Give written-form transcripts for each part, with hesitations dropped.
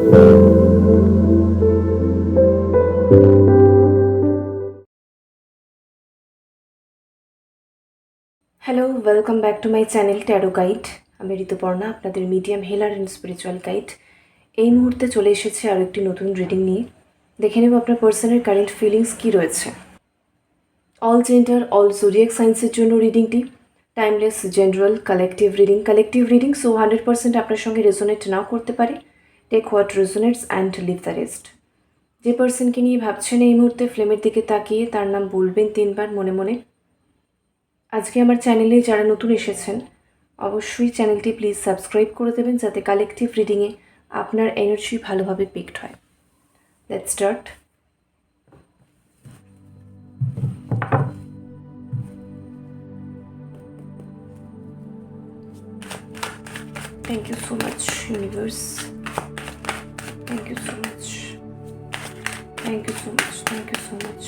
Hello, welcome back to my channel tarot guide. আমি ঋতুপর্ণা, আপনাদের medium healer and spiritual guide. এই মুহূর্তে চলে এসেছে আরও একটি নতুন রিডিং নিয়ে। দেখে নেব আপনার পার্সনের কারেন্ট ফিলিংস কী রয়েছে। অল জেন্ডার, অল জোডিয়াক সায়েন্সের জন্য রিডিংটি timeless, general, collective reading. So 100% আপনার সঙ্গে রেজোনেট নাও করতে পারে। Take what resonates and leave the rest. যে পার্সনকে নিয়ে ভাবছেন এই মুহূর্তে, ফ্লেমের দিকে তাকিয়ে তার নাম বলবেন 3 বার মনে মনে। আজকে আমার চ্যানেলে যারা নতুন এসেছেন, অবশ্যই চ্যানেলটি প্লিজ সাবস্ক্রাইব করে দেবেন, যাতে কালেকটিভ রিডিংয়ে আপনার এনার্জি ভালোভাবে পিকড হয়। Let's start. Thank you so much universe, thank you so much, thank you so much, thank you so much.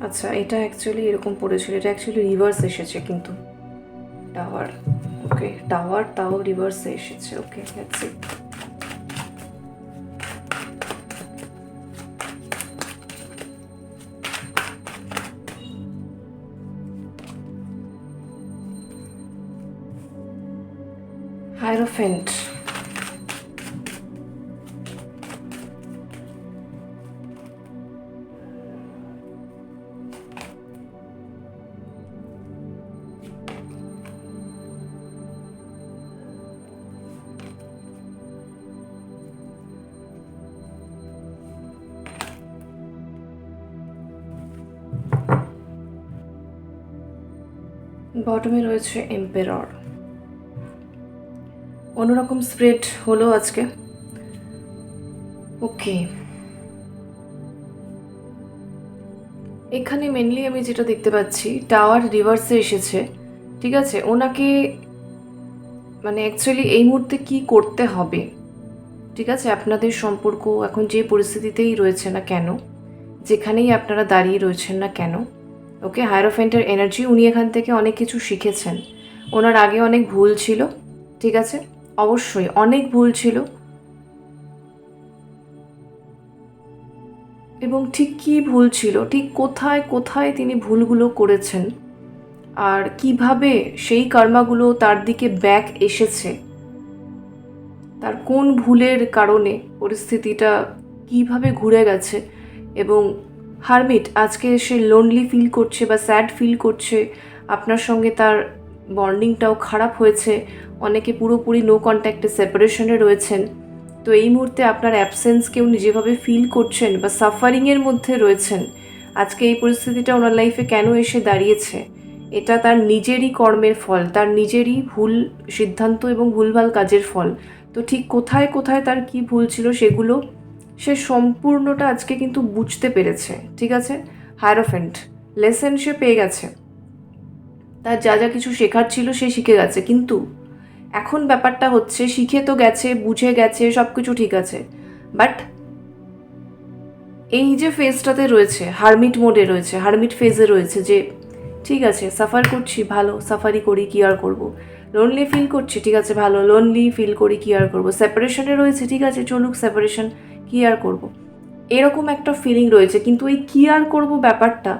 আচ্ছা, এটা অ্যাকচুয়ালি এরকম পড়েছিল, এটা অ্যাকচুয়ালি রিভার্স এসেছে কিন্তু টাওয়ার। ওকে, টাওয়ার তাও রিভার্সে এসেছে। ওকে, লেটস সি। হায়ারোফেন্ট, বটমে রয়েছে এম্পেরর। অন্যরকম স্প্রেড হলো আজকে। ওকে, এখানে মেনলি আমি যেটা দেখতে পাচ্ছি, টাওয়ার রিভার্সে এসেছে। ঠিক আছে, ওনাকে মানে অ্যাকচুয়ালি এই মুহূর্তে কি করতে হবে, ঠিক আছে, আপনাদের সম্পর্ক এখন যে পরিস্থিতিতেই রয়েছে না কেন, যেখানেই আপনারা দাঁড়িয়ে রয়েছেন না কেন, ওকে, হায়ারোফেন্টের এনার্জি, উনি এখান থেকে অনেক কিছু শিখেছেন। ওনার আগে অনেক ভুল ছিল, ঠিক আছে, অবশ্যই অনেক ভুল ছিল, এবং ঠিক কী ভুল ছিল, ঠিক কোথায় কোথায় তিনি ভুলগুলো করেছেন, আর কিভাবে সেই কর্মাগুলো তার দিকে ব্যাক এসেছে, তার কোন ভুলের কারণে পরিস্থিতিটা কিভাবে ঘুরে গেছে। এবং হারমিট, আজকে সে লোনলি ফিল করছে বা স্যাড ফিল করছে, আপনার সঙ্গে তার বন্ডিংটাও খারাপ হয়েছে, অনেকে পুরোপুরি নো কন্ট্যাক্টে সেপারেশনে রয়েছেন। তো এই মুহূর্তে আপনার অ্যাবসেন্সকেও যেভাবে ফিল করছেন বা সাফারিংয়ের মধ্যে রয়েছেন, আজকে এই পরিস্থিতিটা ওনার লাইফে কেন এসে দাঁড়িয়েছে, এটা তার নিজেরই কর্মের ফল, তার নিজেরই ভুল সিদ্ধান্ত এবং ভুলভাল কাজের ফল। তো ঠিক কোথায় কোথায় তার কি ভুল ছিল সেগুলো সে সম্পূর্ণটা আজকে কিন্তু বুঝতে পেরেছে। ঠিক আছে, হায়ারোফেন্ট লেসেন সে পেয়ে গেছে, তার যা যা কিছু শেখার ছিল সে শিখে গেছে। কিন্তু এখন ব্যাপারটা হচ্ছে, শিখে তো গেছে, বুঝে গেছে, সব কিছু ঠিক আছে, বাট এই যে ফেজটাতে রয়েছে, হারমিট মোডে রয়েছে, হারমিট ফেজে রয়েছে, যে ঠিক আছে সাফার করছি, ভালো সাফারি করি, কি আর করবো, লোনলি ফিল করছি, ঠিক আছে ভালো লোনলি ফিল করি, কি আর করবো, সেপারেশনে রয়েছে, ঠিক আছে চলুক সেপারেশন, কি আর করবো, এরকম একটা ফিলিং রয়েছে। কিন্তু এই কি আর করবো ব্যাপারটা,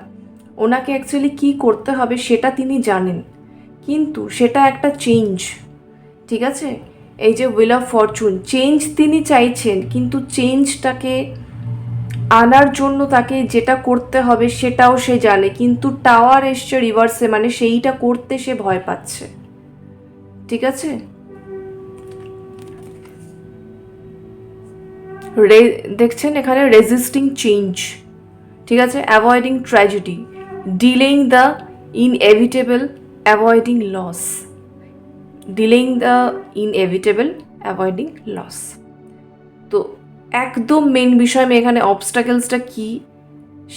ওনাকে অ্যাকচুয়ালি কি করতে হবে সেটা তিনি জানেন, কিন্তু সেটা একটা চেঞ্জ। ঠিক আছে, এই যে হুইল অফ ফরচুন, চেঞ্জ তিনি চাইছেন, কিন্তু চেঞ্জটাকে আনার জন্য তাকে যেটা করতে হবে সেটাও সে জানে, কিন্তু টাওয়ার এসছে রিভার্সে, মানে সেইটা করতে সে ভয় পাচ্ছে। ঠিক আছে, দেখছেন এখানে রেজিস্টিং চেঞ্জ, ঠিক আছে, avoiding tragedy, delaying the inevitable, avoiding loss, delaying the inevitable, avoiding loss. তো একদম মেন বিষয়, আমি এখানে অবস্টাকেলসটা কী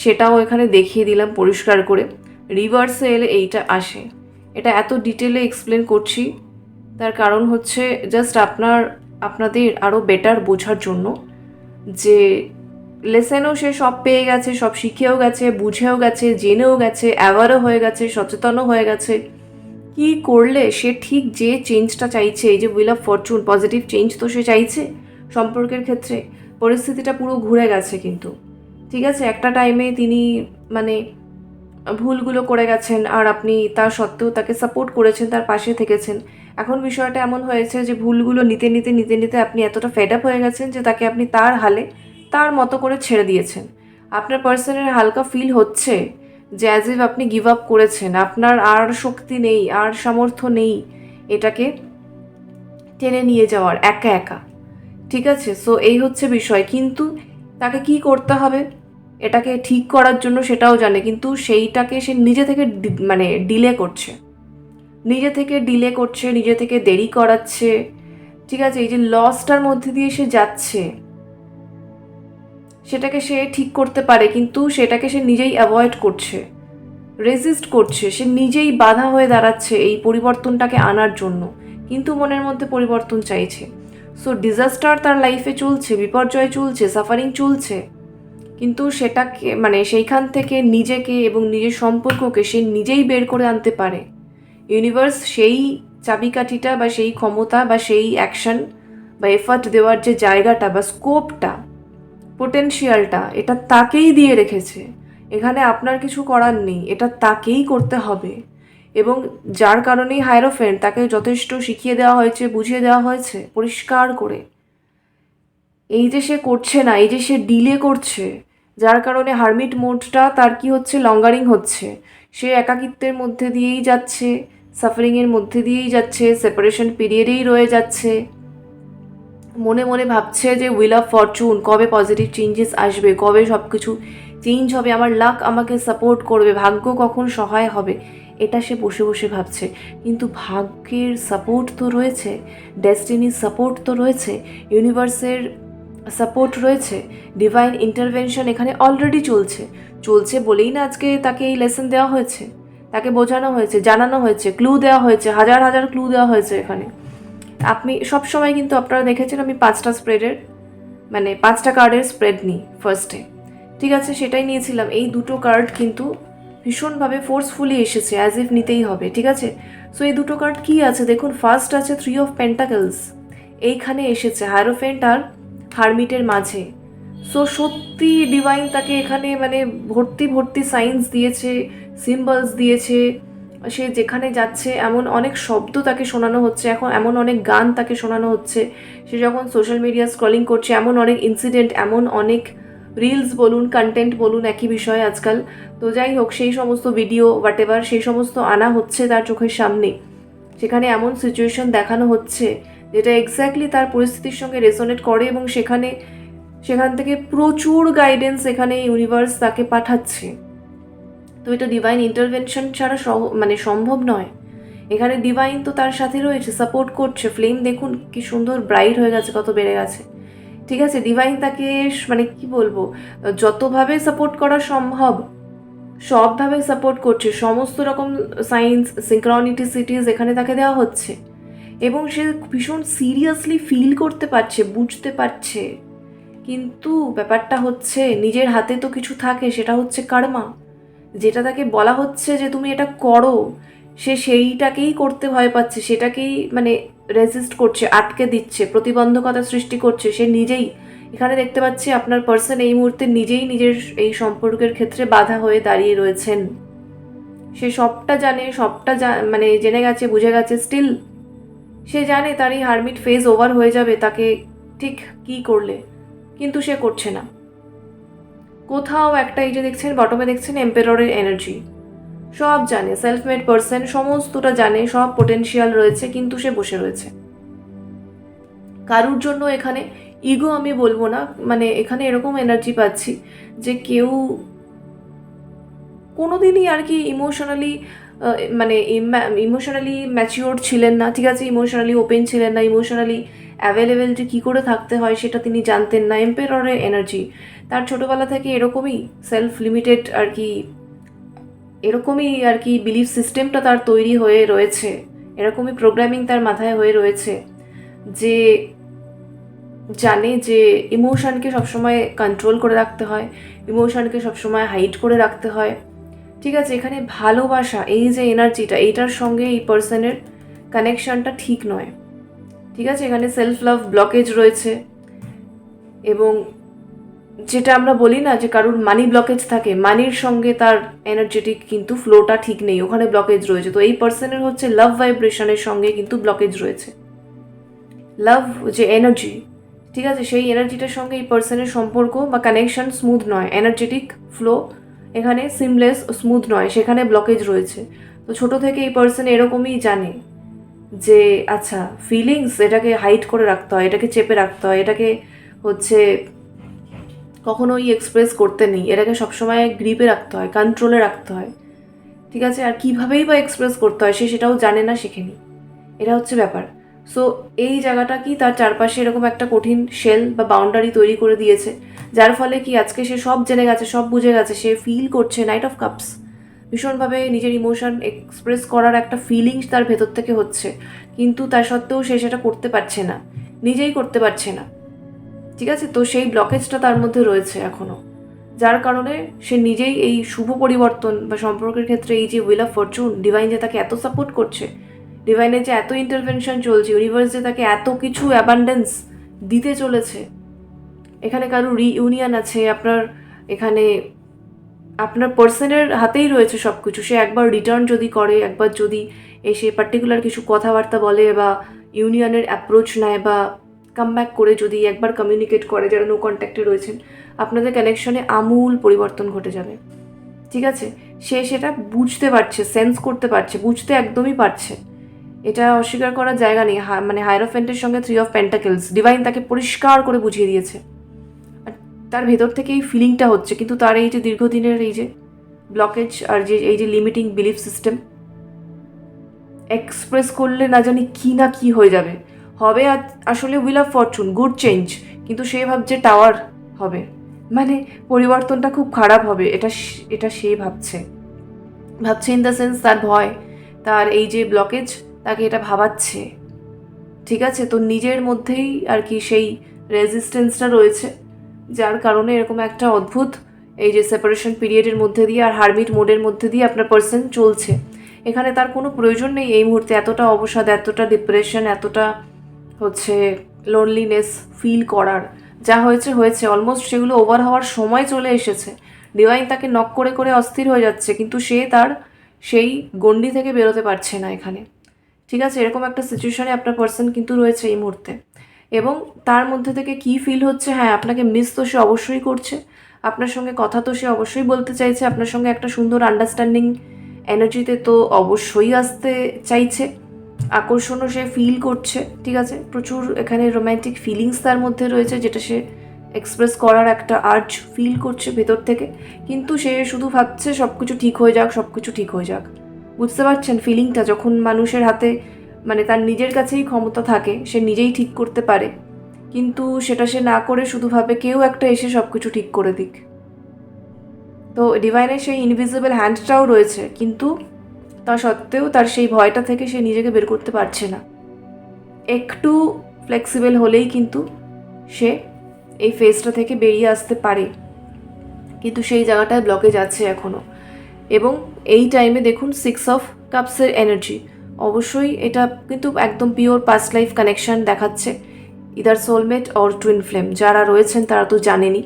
সেটাও এখানে দেখিয়ে দিলাম পরিষ্কার করে। রিভার্সে এলে এইটা আসে, এটা এত ডিটেলে এক্সপ্লেন করছি তার কারণ হচ্ছে জাস্ট আপনাদের আরও বেটার বোঝার জন্য, যে লেসেনও সে সব পেয়ে গেছে, সব শিখেও গেছে, বুঝেও গেছে, জেনেও গেছে, অ্যাওয়ারও হয়ে গেছে, সচেতনও হয়ে গেছে। কি করলে সে ঠিক যে চেঞ্জটা চাইছে, এই যে wheel of Fortune, positive change তো সে চাইছে সম্পর্কের ক্ষেত্রে, পরিস্থিতিটা পুরো ঘুরে গেছে কিন্তু, ঠিক আছে? একটা টাইমে তিনি মানে ভুলগুলো করে গেছেন আর আপনি তা সত্ত্বেও তাকে সাপোর্ট করেছেন, তার পাশে থেকেছেন। এখন বিষয়টা এমন হয়েছে যে ভুলগুলো নিতে নিতে নিতে নিতে আপনি এতটা ফেড আপ হয়ে গেছেন যে তাকে আপনি তার হালে তার মতো করে ছেড়ে দিয়েছেন। আপনার পার্সনের হালকা ফিল হচ্ছে যে অ্যাজ ইফ আপনি গিভ আপ করেছেন, আপনার আর শক্তি নেই, আর সামর্থ্য নেই এটাকে টেনে নিয়ে যাওয়ার একা একা, ঠিক আছে? সো এই হচ্ছে বিষয়। কিন্তু তাকে কি করতে হবে এটাকে ঠিক করার জন্য সেটাও জানে, কিন্তু সেইটাকে সে নিজে থেকে মানে ডিলে করছে, নিজে থেকে ডিলে করছে, নিজে থেকে দেরি করাচ্ছে, ঠিক আছে? এই যে লসটার মধ্যে দিয়ে সে যাচ্ছে, সেটাকে সে ঠিক করতে পারে, কিন্তু সেটাকে সে নিজেই অ্যাভয়েড করছে, রেজিস্ট করছে, সে নিজেই বাধা হয়ে দাঁড়াচ্ছে এই পরিবর্তনটাকে আনার জন্য, কিন্তু মনের মধ্যে পরিবর্তন চাইছে। সো ডিজাস্টার তার লাইফে চলছে, বিপর্যয় চলছে, সাফারিং চলছে, কিন্তু সেটাকে মানে সেইখান থেকে নিজেকে এবং নিজের সম্পর্ককে সে নিজেই বের করে আনতে পারে। ইউনিভার্স সেই চাবিকাঠিটা বা সেই ক্ষমতা বা সেই অ্যাকশন বা এফার্ট দেওয়ার যে জায়গাটা বা স্কোপটা, পোটেনশিয়ালটা, এটা তাকেই দিয়ে রেখেছে। এখানে আপনার কিছু করার নেই, এটা তাকেই করতে হবে। এবং যার কারণেই হায়রোফেন্ট তাকে যথেষ্ট শিখিয়ে দেওয়া হয়েছে, বুঝিয়ে দেওয়া হয়েছে পরিষ্কার করে। এই যে সে করছে না, এই যে সে ডিলে করছে, যার কারণে হারমিট মোডটা তার কি হচ্ছে, লঙ্গারিং হচ্ছে। সে একাকিত্বের মধ্যে দিয়েই যাচ্ছে, সাফারিংয়ের মধ্যে দিয়েই যাচ্ছে, সেপারেশন পিরিয়ডেই রয়ে যাচ্ছে, মনে মনে ভাবছে যে হুইল অফ ফরচুন, কবে পজিটিভ চেঞ্জেস আসবে, কবে সব কিছু চেঞ্জ হবে, আমার লাক আমাকে সাপোর্ট করবে, ভাগ্য কখন সহায় হবে, এটা সে বসে বসে ভাবছে। কিন্তু ভাগ্যের সাপোর্ট তো রয়েছে, ডেস্টিনির সাপোর্ট তো রয়েছে, ইউনিভার্সের সাপোর্ট রয়েছে, ডিভাইন ইন্টারভেনশন এখানে অলরেডি চলছে। চলছে বলেই না আজকে তাকে এই লেসন দেওয়া হয়েছে, তাকে বোঝানো হয়েছে, জানানো হয়েছে, ক্লু দেওয়া হয়েছে, হাজার হাজার ক্লু দেওয়া হয়েছে এখানে। আপনি সবসময় কিন্তু আপনারা দেখেছেন আমি 5টা স্প্রেডের মানে 5টা কার্ডের স্প্রেড নিই ফার্স্টে, ঠিক আছে? সেটাই নিয়েছিলাম। এই দুটো কার্ড কিন্তু ভীষণভাবে ফোর্সফুলি এসেছে, অ্যাজ ইফ নিতেই হবে, ঠিক আছে? সো এই দুটো কার্ড কী আছে দেখুন। ফার্স্ট আছে 3 অফ পেন্টাকেলস, এইখানে এসেছে হায়ারোফেন্ট আর হারমিটের মাঝে। সো সত্যি ডিভাইন তাকে এখানে মানে ভর্তি ভর্তি সাইন্স দিয়েছে, সিম্বলস দিয়েছে। সে যেখানে যাচ্ছে এমন অনেক শব্দ তাকে শোনানো হচ্ছে, এখন এমন অনেক গান তাকে শোনানো হচ্ছে। সে যখন সোশ্যাল মিডিয়া স্ক্রলিং করছে, এমন অনেক ইনসিডেন্ট, এমন অনেক রিলস বলুন, কন্টেন্ট বলুন, একই বিষয় আজকাল। তো যাই হোক, সেই সমস্ত ভিডিও হোয়াট এভার, সেই সমস্ত আনা হচ্ছে তার চোখের সামনে। সেখানে এমন সিচুয়েশন দেখানো হচ্ছে যেটা এক্স্যাক্টলি তার পরিস্থিতির সঙ্গে রেজোনেট করে, এবং সেখান থেকে প্রচুর গাইডেন্স এখানে ইউনিভার্স তাকে পাঠাচ্ছে। তো এটা ডিভাইন ইন্টারভেনশন ছাড়া মানে সম্ভব নয়। এখানে ডিভাইন তো তার সাথে রয়েছে, সাপোর্ট করছে। ফ্লেম দেখুন কি সুন্দর ব্রাইট হয়ে গেছে, কত বেড়ে গেছে, ঠিক আছে? ডিভাইন তাকে মানে কি বলবো, যতভাবে সাপোর্ট করা সম্ভব সবভাবে সাপোর্ট করছে। সমস্ত রকম সাইন্স, সিনক্রনিটিসিটিস এখানে তাকে দেওয়া হচ্ছে, এবং সে ভীষণ সিরিয়াসলি ফিল করতে পারছে, বুঝতে পারছে। কিন্তু ব্যাপারটা হচ্ছে নিজের হাতে তো কিছু থাকে, সেটা হচ্ছে কার্মা। যেটা তাকে বলা হচ্ছে যে তুমি এটা করো, সে সেইটাকেই করতে ভয় পাচ্ছে, সেটাকেই মানে রেজিস্ট করছে, আটকে দিচ্ছে, প্রতিবন্ধকতা সৃষ্টি করছে সে নিজেই। এখানে দেখতে পাচ্ছি আপনার পার্সন এই মুহূর্তে নিজেই নিজের এই সম্পর্কের ক্ষেত্রে বাধা হয়ে দাঁড়িয়ে রয়েছেন। সে সবটা জানে, সবটা মানে জেনে গেছে, বুঝে গেছে, স্টিল সে জানে তার এই হারমিট ফেজ ওভার হয়ে যাবে তাকে ঠিক কী করলে, কিন্তু সে করছে না। কোথাও একটা, এই যে দেখছেন বটমে দেখছেন এম্পেররের এনার্জি, সব জানে, সেলফ মেড পার্সন, সমস্তটা জানে, সব পোটেনশিয়াল রয়েছে, কিন্তু সে বসে রয়েছে। কারুর জন্য এখানে ইগো আমি বলবো না, মানে এখানে এরকম এনার্জি পাচ্ছি যে কেউ কোনোদিনই আর কি মানে ইমোশনালি ম্যাচিওর ছিলেন না, ঠিক আছে? ইমোশনালি ওপেন ছিলেন না, ইমোশনালি অ্যাভেলেবেল যে কী করে থাকতে হয় সেটা তিনি জানতেন না। এম্পেররের এনার্জি, তার ছোটোবেলা থেকে এরকমই সেলফ লিমিটেড আর কি এরকমই আর কি বিলিফ সিস্টেমটা তার তৈরি হয়ে রয়েছে, এরকমই প্রোগ্রামিং তার মাথায় হয়ে রয়েছে যে জানে যে ইমোশনকে সবসময় কন্ট্রোল করে রাখতে হয়, ইমোশনকে সবসময় হাইড করে রাখতে হয়। ঠিক আছে, এখানে ভালোবাসা, এই যে এনার্জিটা, এইটার সঙ্গে এই পার্সনের কানেকশনটা ঠিক নয়। ঠিক আছে, এখানে সেলফ লাভ ব্লকেজ রয়েছে, এবং যেটা আমরা বলি না যে কারুর মানি ব্লকেজ থাকে, মানির সঙ্গে তার এনার্জেটিক কিন্তু ফ্লোটা ঠিক নেই, ওখানে ব্লকেজ রয়েছে। তো এই পার্সনের হচ্ছে লাভ ভাইব্রেশনের সঙ্গে কিন্তু ব্লকেজ রয়েছে। লাভ যে এনার্জি, ঠিক আছে, সেই এনার্জিটার সঙ্গে এই পার্সনের সম্পর্ক বা কানেকশন স্মুথ নয়, এনার্জেটিক ফ্লো এখানে সিমলেস স্মুথ নয়, সেখানে ব্লকেজ রয়েছে। তো ছোট থেকে এই পার্সন এরকমই জানে যে আচ্ছা ফিলিংস এটাকে হাইড করে রাখতে হয়, এটাকে চেপে রাখতে হয়, এটাকে হচ্ছে কখনোই এক্সপ্রেস করতে নেই, এটাকে সবসময় গ্রিপে রাখতে হয়, কন্ট্রোলে রাখতে হয়। ঠিক আছে, আর কীভাবেই বা এক্সপ্রেস করতে হয় সে সেটাও জানে না, শেখেনি। এটা হচ্ছে ব্যাপার। সো এই জায়গাটা কি তার চারপাশে এরকম একটা কঠিন শেল বা বাউন্ডারি তৈরি করে দিয়েছে, যার ফলে কি আজকে সে সব জেনে গেছে, সব বুঝে গেছে, সে ফিল করছে নাইট অফ কাপস, ভীষণভাবে নিজের ইমোশন এক্সপ্রেস করার একটা ফিলিংস তার ভেতর থেকে হচ্ছে, কিন্তু তা সত্ত্বেও সে সেটা করতে পারছে না, নিজেই করতে পারছে না। ঠিক আছে, তো সেই ব্লকেজটা তার মধ্যে রয়েছে এখনও, যার কারণে সে নিজেই এই শুভ পরিবর্তন বা সম্পর্কের ক্ষেত্রে এই যে হুইল অফ ফরচুন, ডিভাইন যে তাকে এত সাপোর্ট করছে, ডিভাইনের যে এত ইন্টারভেনশন চলছে, ইউনিভার্স যে তাকে এত কিছু অ্যাবান্ডেন্স দিতে চলেছে, এখানে কারো রিইউনিয়ন আছে, আপনার এখানে আপনার পার্সনের হাতেই রয়েছে সব কিছু। সে একবার রিটার্ন যদি করে, একবার যদি এসে পার্টিকুলার কিছু কথাবার্তা বলে বা ইউনিয়নের অ্যাপ্রোচ নেয় বা কামব্যাক করে যদি একবার কমিউনিকেট করে, যারা নো কন্ট্যাক্টে রয়েছেন, আপনাদের কানেকশনে আমূল পরিবর্তন ঘটে যাবে। ঠিক আছে, সে সেটা বুঝতে পারছে, সেন্স করতে পারছে, বুঝতে একদমই পারছে, এটা অস্বীকার করার জায়গা নেই। মানে হায়ারোফেন্টের সঙ্গে 3 অফ পেন্টাকেলস, ডিভাইন তাকে পরিষ্কার করে বুঝিয়ে দিয়েছে, আর তার ভেতর থেকে এই ফিলিংটা হচ্ছে। কিন্তু তার এই যে দীর্ঘদিনের এই যে ব্লকেজ আর যে এই যে লিমিটিং বিলিফ সিস্টেম, এক্সপ্রেস করলে না জানি কি না কি হয়ে যাবে, হবে আসলে wheel of Fortune, good change, কিন্তু সে ভাবছে টাওয়ার হবে, মানে পরিবর্তনটা খুব খারাপ হবে, এটা সে ভাবছে ইন দ্য সেন্স তার ভয়, তার এই যে ব্লকেজ তাকে এটা ভাবাচ্ছে। ঠিক আছে, তো নিজের মধ্যেই আর কি সেই রেজিস্ট্যান্সটা রয়েছে, যার কারণে এরকম একটা অদ্ভুত এই যে সেপারেশন পিরিয়ডের মধ্যে দিয়ে আর হারমিট মোডের মধ্যে দিয়ে আপনার পার্সন চলছে। এখানে তার কোনো প্রয়োজন নেই এই মুহূর্তে এতটা অবসাদ, এতটা ডিপ্রেশন, এতটা হচ্ছে লোনলিনেস ফিল করার। যা হয়েছে হয়েছে, অলমোস্ট সেগুলো ওভার হওয়ার সময় চলে এসেছে। ডিভাইন তাকে নক করে করে অস্থির হয়ে যাচ্ছে, কিন্তু সে তার সেই গণ্ডি থেকে বেরোতে পারছে না এখানে। ঠিক আছে, এরকম একটা সিচুয়েশনে আপনার পার্সন কিন্তু রয়েছে এই মুহূর্তে, এবং তার মধ্যে থেকে কি ফিল হচ্ছে, হ্যাঁ আপনাকে মিস তো সে অবশ্যই করছে, আপনার সঙ্গে কথা তো সে অবশ্যই বলতে চাইছে, আপনার সঙ্গে একটা সুন্দর আন্ডারস্ট্যান্ডিং এনার্জিতে তো অবশ্যই আসতে চাইছে, আকর্ষণও সে ফিল করছে। ঠিক আছে, প্রচুর এখানে রোম্যান্টিক ফিলিংস তার মধ্যে রয়েছে, যেটা সে এক্সপ্রেস করার একটা আর্জ ফিল করছে ভেতর থেকে, কিন্তু সে শুধু ভাবছে সব কিছু ঠিক হয়ে যাক, সব কিছু ঠিক হয়ে যাক। বুঝতে পারছেন ফিলিংটা? যখন মানুষের হাতে মানে তার নিজের কাছেই ক্ষমতা থাকে, সে নিজেই ঠিক করতে পারে, কিন্তু সেটা সে না করে শুধু ভাবে কেউ একটা এসে সব কিছু ঠিক করে দিক। তো ডিভাইনের সেই ইনভিজিবল হ্যান্ডটাও রয়েছে, কিন্তু তা সত্ত্বেও তার সেই ভয়টা থেকে সে নিজেকে বের করতে পারছে না। একটু ফ্লেক্সিবল হলেই কিন্তু সে এই ফেজটা থেকে বেরিয়ে আসতে পারে, কিন্তু সেই জায়গাটায় ব্লকেজ আছে এখনও। এবং এই টাইমে দেখুন 6 অফ কাপসের এনার্জি, অবশ্যই এটা কিন্তু একদম পিওর পাস্ট লাইফ কানেকশন দেখাচ্ছে, either soulmate or twin flame, যারা রয়েছেন তারা তো জানেনই।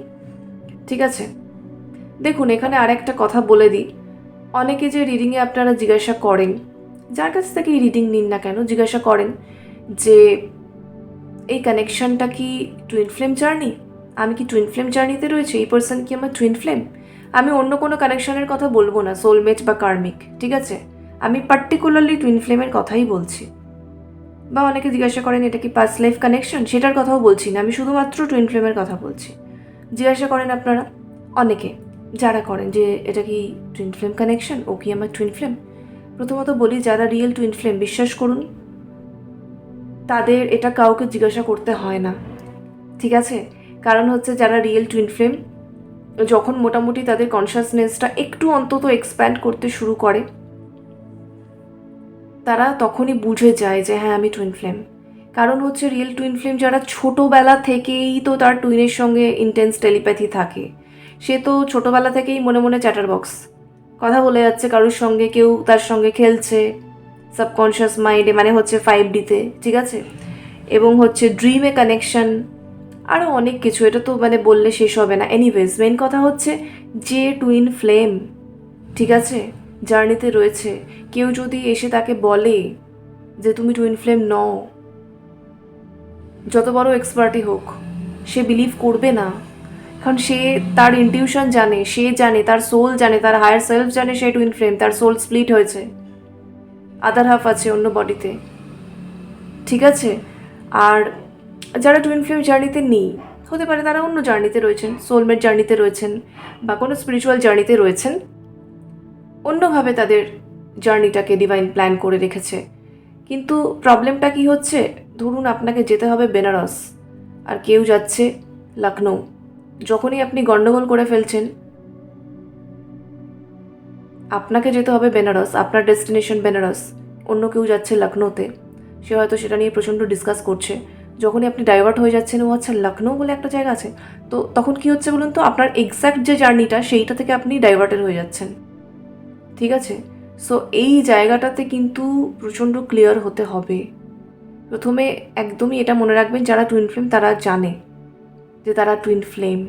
ঠিক আছে, দেখুন এখানে আরেকটা কথা বলে দিই, অনেকে যে রিডিংয়ে আপনারা জিজ্ঞাসা করেন, যার কাছ থেকে এই রিডিং নিন না কেন, জিজ্ঞাসা করেন যে এই কানেকশনটা কি টুইন ফ্লেম জার্নি, আমি কি টুইন ফ্লেম জার্নিতে রয়েছে, এই পার্সন কি আমার টুইন ফ্লেম? আমি অন্য কোনো কানেকশনের কথা বলবো না, সোলমেট বা কার্মিক। ঠিক আছে, আমি পার্টিকুলারলি টুইন ফ্লেমের কথাই বলছি। বা অনেকে জিজ্ঞাসা করেন এটা কি পাস্ট লাইফ কানেকশন, সেটার কথাও বলছি না, আমি শুধুমাত্র টুইন ফ্লেমের কথা বলছি। জিজ্ঞাসা করেন আপনারা অনেকে, যারা করেন যে এটা কি টুইন ফ্লেম কানেকশন, ও কি আমার টুইন ফ্লেম? প্রথমত বলি, যারা রিয়েল টুইন ফ্লেম, বিশ্বাস করুন তাদের এটা কাউকে জিজ্ঞাসা করতে হয় না। ঠিক আছে, কারণ হচ্ছে যারা রিয়েল টুইন ফ্লেম যখন মোটামুটি তাদের কনসিয়াসনেসটা একটু অন্তত এক্সপ্যান্ড করতে শুরু করে, তারা তখনই বুঝে যায় যে হ্যাঁ আমি টুইন ফ্লেম। কারণ হচ্ছে রিয়েল টুইন ফ্লেম যারা ছোটোবেলা থেকেই তো তার টুইনের সঙ্গে ইন্টেন্স টেলিপ্যাথি থাকে, সে তো ছোটোবেলা থেকেই মনে মনে চ্যাটার বক্স কথা বলে যাচ্ছে কারোর সঙ্গে, কেউ তার সঙ্গে খেলছে সাবকনশিয়াস মাইন্ডে, মানে হচ্ছে 5Dতে, ঠিক আছে, এবং হচ্ছে ড্রিমে কানেকশন, আরও অনেক কিছু, এটা তো মানে বললে শেষ হবে না। এনিওয়েজ, মেন কথা হচ্ছে যে টুইন ফ্লেম, ঠিক আছে, জার্নিতে রয়েছে, কেউ যদি এসে তাকে বলে যে তুমি টুইন ফ্লেম নও, যত বড় এক্সপার্টই হোক, সে বিলিভ করবে না। কারণ সে তার ইনটিউশন জানে, সে জানে, তার সোল জানে, তার হায়ার সেলফ জানে সে টুইন ফ্লেম, তার সোল স্প্লিট হয়েছে, আদার হাফ আছে অন্য বডিতে, ঠিক আছে। আর যারা টুইন ফ্লেম জার্নিতে নেই, হতে পারে তারা অন্য জার্নিতে রয়েছেন, সোলমেট জার্নিতে রয়েছেন, বা কোনো স্পিরিচুয়াল জার্নিতে রয়েছেন, অন্যভাবে তাদের জার্নিটাকে ডিভাইন প্ল্যান করে রেখেছে। কিন্তু প্রবলেমটা কি হচ্ছে, ধরুন আপনাকে যেতে হবে বেনারস আর কেউ যাচ্ছে লখনৌ, যখনই আপনি গণ্ডগোল করে ফেলছেন, আপনাকে যেতে হবে বেনারস, আপনার ডেস্টিনেশন বেনারস, অন্য কেউ যাচ্ছে লখনৌতে, সে হয়তো সেটা নিয়ে প্রচণ্ড ডিসকাস করছে, যখনই আপনি ডাইভার্ট হয়ে যাচ্ছেন, ও আচ্ছা লখনৌ বলে একটা জায়গা আছে, তো তখন কি হচ্ছে বলুন তো, আপনার এক্স্যাক্ট যে জার্নিটা সেইটা থেকে আপনি ডাইভার্টেড হয়ে যাচ্ছেন, ঠিক আছে। সো এই জায়গাটাতে কিন্তু প্রচণ্ড ক্লিয়ার হতে হবে। প্রথমে একদমই এটা মনে রাখবেন, যারা টুইন ফ্লেম তারা জানে যে তারা টুইন ফ্লেম।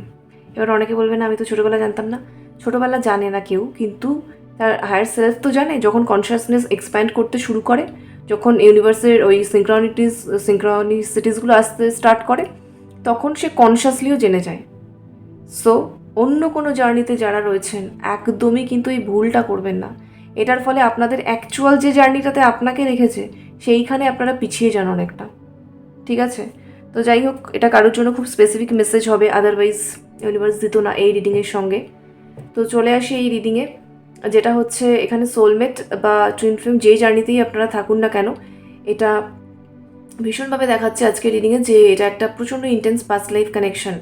এবার অনেকে বলবে না আমি তো ছোটোবেলা জানতাম না, ছোটোবেলা জানে না কেউ, কিন্তু তার হায়ার সেলফ তো জানে। যখন কনসিয়াসনেস এক্সপ্যান্ড করতে শুরু করে, যখন ইউনিভার্সের ওই সিঙ্ক্রনিসিটিসগুলো আসতে স্টার্ট করে, তখন সে কনসিয়াসলিও জেনে যায়। সো অন্য কোনো জার্নিতে যারা রয়েছেন, একদমই কিন্তু এই ভুলটা করবেন না। এটার ফলে আপনাদের অ্যাকচুয়াল যে জার্নিটাতে আপনাকে রেখেছে সেইখানে আপনারা পিছিয়ে যান অনেকটা, ঠিক আছে। তো যাই হোক, এটা কারোর জন্য খুব স্পেসিফিক মেসেজ হবে, আদারওয়াইজ ইউনিভার্স দিত না এই রিডিংয়ের সঙ্গে। তো চলে আসি এই রিডিংয়ে, যেটা হচ্ছে এখানে সোলমেট বা টুইন ফ্লেম যেই জার্নিতেই আপনারা থাকুন না কেন, এটা ভীষণভাবে দেখাচ্ছে আজকে রিডিংয়ে যে এটা একটা প্রচণ্ড ইন্টেন্স পাস্ট লাইফ কানেকশন,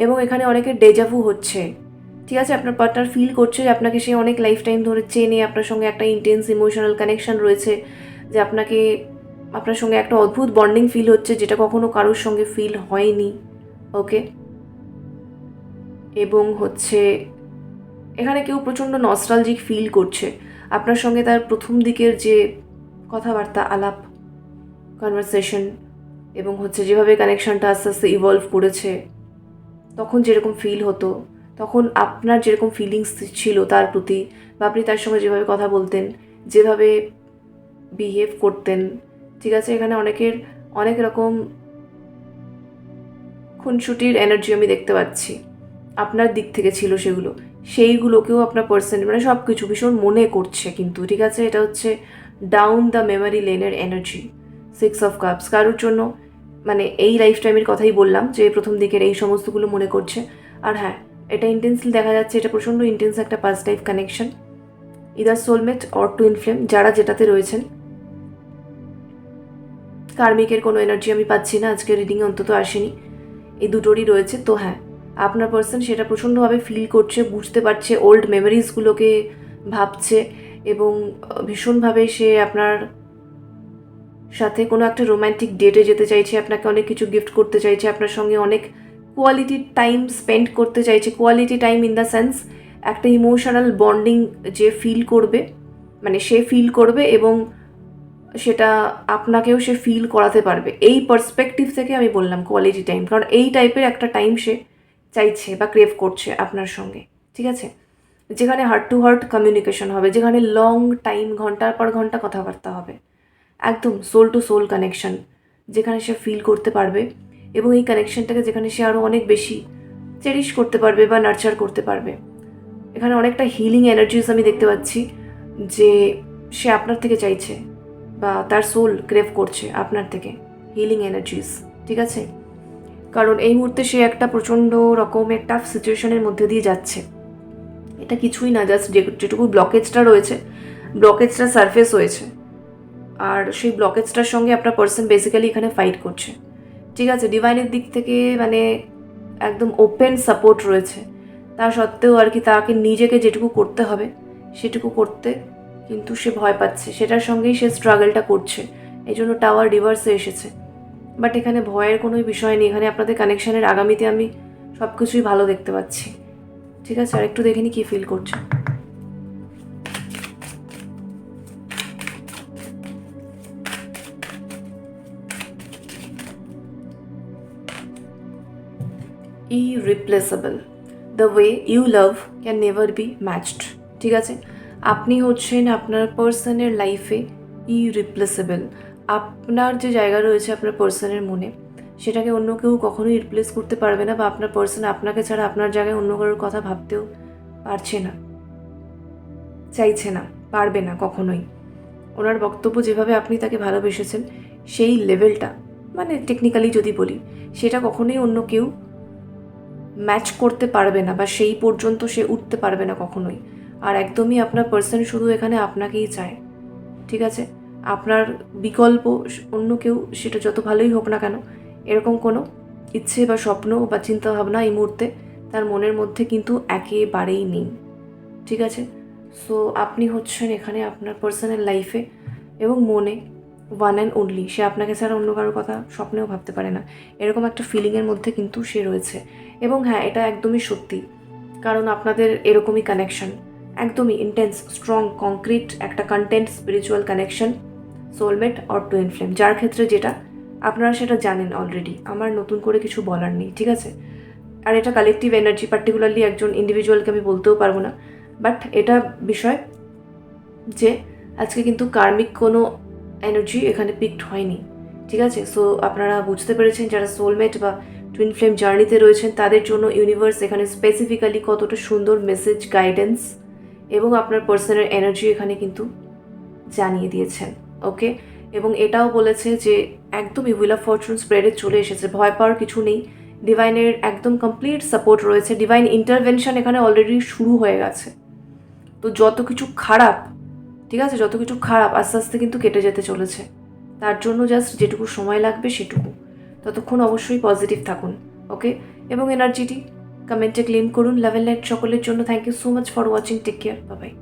এবং এখানে অনেকের ডেজাভু হচ্ছে, ঠিক আছে। আপনার পার্টনার ফিল করছে যে আপনাকে সে অনেক লাইফ টাইম ধরে চেনে, আপনার সঙ্গে একটা ইন্টেন্স ইমোশনাল কানেকশন রয়েছে, যে আপনার সঙ্গে একটা অদ্ভুত বন্ডিং ফিল হচ্ছে, যেটা কখনো কারোর সঙ্গে ফিল হয়নি, ওকে। এবং হচ্ছে এখানে কেউ প্রচণ্ড নস্টালজিক ফিল করছে আপনার সঙ্গে, তার প্রথম দিকের যে কথাবার্তা, আলাপ, কনভারসেশন, এবং হচ্ছে যেভাবে কানেকশনটা আস্তে আস্তে ইভলভ করেছে, তখন যেরকম ফিল হতো, তখন আপনার যেরকম ফিলিংস ছিল তার প্রতি, বা আপনি তার সঙ্গে যেভাবে কথা বলতেন, যেভাবে বিহেভ করতেন, ঠিক আছে। এখানে অনেকের অনেক রকম খুনসুটির এনার্জি আমি দেখতে পাচ্ছি, আপনার দিক থেকে ছিল সেগুলো, সেইগুলোকেও আপনার পার্সন মানে সব কিছু ভীষণ মনে করছে কিন্তু, ঠিক আছে। এটা হচ্ছে ডাউন দ্য মেমোরি লেনের এনার্জি, 6 অফ কাপস। কারোর জন্য মানে এই লাইফ টাইমের কথাই বললাম, যে প্রথম দিকের এই সমস্তগুলো মনে করছে। আর হ্যাঁ, এটা ইন্টেন্সলি দেখা যাচ্ছে, এটা প্রচণ্ড ইন্টেন্স একটা past life connection, either soulmate or twin flame, যারা যেটাতে রয়েছেন। কার্মিকের কোনো এনার্জি আমি পাচ্ছি না, আজকে রিডিংয়ে অন্তত আসেনি, এই দুটোরই রয়েছে। তো হ্যাঁ, আপনার পার্সন সেটা প্রচণ্ডভাবে ফিল করছে, বুঝতে পারছে, ওল্ড মেমোরিজগুলোকে ভাবছে, এবং ভীষণভাবে সে আপনার সাথে কোনো একটা রোম্যান্টিক ডেটে যেতে চাইছে, আপনাকে অনেক কিছু গিফট করতে চাইছে, আপনার সঙ্গে অনেক কোয়ালিটি টাইম স্পেন্ড করতে চাইছে। Quality time in the sense একটা ইমোশনাল বন্ডিং যে ফিল করবে, মানে সে ফিল করবে, এবং সেটা আপনাকেও সে ফিল করাতে পারবে। এই পার্সপেক্টিভ থেকে আমি বললাম কোয়ালিটি টাইম, কারণ এই টাইপের একটা টাইম সে চাইছে বা ক্রেভ করছে আপনার সঙ্গে, ঠিক আছে। যেখানে হার্ট টু হার্ট কমিউনিকেশন হবে, যেখানে লং টাইম, ঘন্টার পর ঘন্টা কথাবার্তা হবে, একদম সোল টু সোল কানেকশন, যেখানে সে ফিল করতে পারবে, এবং এই কানেকশনটাকে যেখানে সে আরও অনেক বেশি চেরিশ করতে পারবে বা নার্চার করতে পারবে। এখানে অনেকটা হিলিং এনার্জিস আমি দেখতে পাচ্ছি, যে সে আপনার থেকে চাইছে বা তার সোল ক্রেভ করছে আপনার থেকে হিলিং এনার্জিস, ঠিক আছে। কারণ এই মুহূর্তে সে একটা প্রচণ্ড রকমের টাফ সিচুয়েশনের মধ্যে দিয়ে যাচ্ছে। এটা কিছুই না, জাস্ট যেটুকু ব্লকেজটা রয়েছে, ব্লকেজটা সারফেস হয়েছে, আর সেই ব্লকেজটার সঙ্গে আপনার পার্সন বেসিক্যালি এখানে ফাইট করছে, ঠিক আছে। ডিভাইনের দিক থেকে মানে একদম ওপেন সাপোর্ট রয়েছে, তা সত্ত্বেও আর কি তাকে নিজেকে যেটুকু করতে হবে সেটুকু করতে কিন্তু সে ভয় পাচ্ছে, সেটার সঙ্গেই সে স্ট্রাগলটা করছে, এই জন্য টাওয়ার রিভার্সে এসেছে। বাট এখানে ভয়ের কোনো বিষয় নেই, এখানে আপনাদের কানেকশানের আগামীতে আমি সব কিছুই ভালো দেখতে পাচ্ছি। ঠিক আছে, আর একটু দেখে নি কী ফিল করছে। Irreplaceable, the way you love can never be matched. ঠিক আছে, আপনি হচ্ছেন আপনার পার্সনের লাইফে ইরিপ্লেসেবল। আপনার যে জায়গা রয়েছে আপনার পার্সনের মনে, সেটাকে অন্য কেউ কখনোই রিপ্লেস করতে পারবে না, বা আপনার পার্সন আপনাকে ছাড়া আপনার জায়গায় অন্য কারোর কথা ভাবতেও পারছে না, চাইছে না, পারবে না কখনোই। ওনার বক্তব্য যেভাবে আপনি তাকে ভালোবেসেছেন সেই লেভেলটা, মানে টেকনিক্যালি যদি বলি, সেটা কখনোই অন্য কেউ ম্যাচ করতে পারবে না, বা সেই পর্যন্ত সে উঠতে পারবে না কখনোই। আর একদমই আপনার পার্সন শুধু এখানে আপনাকেই চায়। ঠিক আছে, আপনার বিকল্প অন্য কেউ, সেটা যত ভালোই হোক না কেন, এরকম কোনো ইচ্ছে বা স্বপ্ন বা চিন্তাভাবনা এই মুহূর্তে তার মনের মধ্যে কিন্তু একেবারেই নেই। ঠিক আছে, সো আপনি হচ্ছেন এখানে আপনার পার্সোনাল লাইফে এবং মনে ওয়ান অ্যান্ড অনলি। সে আপনাকে ছাড়া অন্য কারোর কথা স্বপ্নেও ভাবতে পারে না, এরকম একটা ফিলিংয়ের মধ্যে কিন্তু সে রয়েছে। এবং হ্যাঁ, এটা একদমই সত্যি, কারণ আপনাদের এরকমই কানেকশন, একদমই ইন্টেন্স, স্ট্রং, কংক্রিট একটা content, spiritual connection, soulmate or twin flame, যার ক্ষেত্রে যেটা আপনারা সেটা জানেন অলরেডি, আমার নতুন করে কিছু বলার নেই। ঠিক আছে, আর এটা কালেকটিভ এনার্জি, পার্টিকুলারলি একজন ইন্ডিভিজুয়ালকে আমি বলতেও পারবো না, বাট এটা বিষয় যে আজকে কিন্তু কার্মিক কোনো এনার্জি এখানে পিকড হয়নি। ঠিক আছে, সো আপনারা বুঝতে পেরেছেন যারা সোলমেট বা টুইন ফ্লেম জার্নিতে রয়েছেন তাদের জন্য ইউনিভার্স এখানে স্পেসিফিক্যালি কতটা সুন্দর মেসেজ, গাইডেন্স এবং আপনার পার্সোনাল এনার্জি এখানে কিন্তু জানিয়ে দিয়েছেন। ওকে, এবং এটাও বলেছে যে একদমই হুইল অফ ফরচুন স্প্রেডে চলে এসেছে, ভয় পাওয়ার কিছু নেই, ডিভাইনের একদম কমপ্লিট সাপোর্ট রয়েছে, ডিভাইন ইন্টারভেনশন এখানে অলরেডি শুরু হয়ে গেছে। তো যত কিছু খারাপ, ঠিক আছে, যত কিছু খারাপ আস্তে আস্তে কিন্তু কেটে যেতে চলেছে, তার জন্য জাস্ট যেটুকু সময় লাগবে সেটুকু, ততক্ষণ অবশ্যই পজিটিভ থাকুন। ওকে, এবং এনার্জিটি কমেন্টে ক্লেম করুন। লাভ এন্ড লাইট সকলের জন্য। Thank you so much for watching, take care, bye by.